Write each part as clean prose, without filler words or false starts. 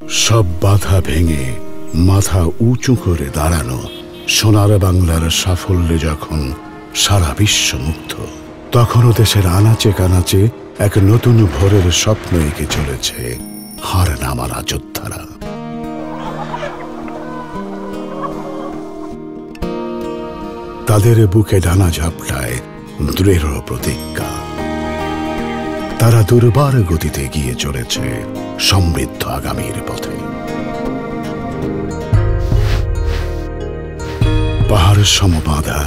সব বাধা ভেঙে মাথা উঁচু করে দাঁড়ানো সোনার বাংলার সাফল্যে যখন সারা বিশ্ব মুগ্ধ, তখনও দেশের আনাচে কানাচে এক নতুন ভোরের স্বপ্ন এঁকে চলেছে হার না মানা যোদ্ধারা। তাদের বুকে ডানা ঝাপটায় দৃঢ় প্রতিজ্ঞা। তারা দুর্বার গতিতে এগিয়ে চলেছে সমৃদ্ধ আগামীর পথে। পাহাড় সমবাধা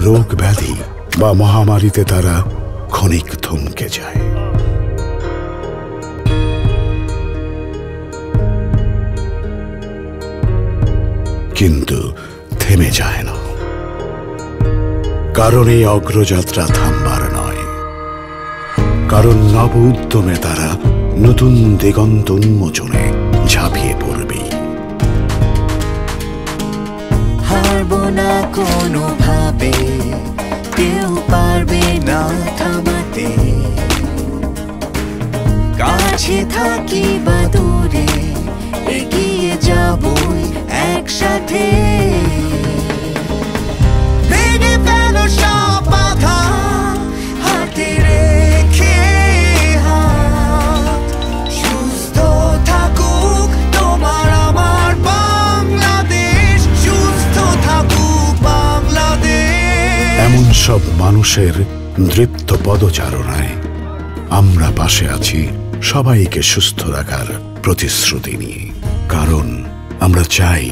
রোগ ব্যাধি বা মহামারীতে তারা ক্ষণিক থমকে যায়, কিন্তু থেমে যায় না। কারণ এই অগ্রযাত্রা থামবার নয়, কারণ নব উদ্যমে তারা নতুন দিগন্ত উন্মোচনে ঝাঁপিয়ে পড়বে। হারব না কোনোভাবে, কেউ পারবে না থামাতে। কাছে থাকি বা দূরে, এগিয়ে যাবই একসাথে। ভেঙে ফেলো সব বাধা, হাতে রেখে হাত। সুস্থ থাকুক তোমার আমার বাংলাদেশ, সুস্থ থাকুক বাংলাদেশ। এমন সব মানুষের দৃপ্ত পদচারণায় আমরা পাশে আছি, সবাইকে সুস্থ রাখার প্রতিশ্রুতি নিয়ে। কারণ আমরা চাই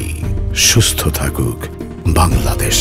সুস্থ থাকুক বাংলাদেশ।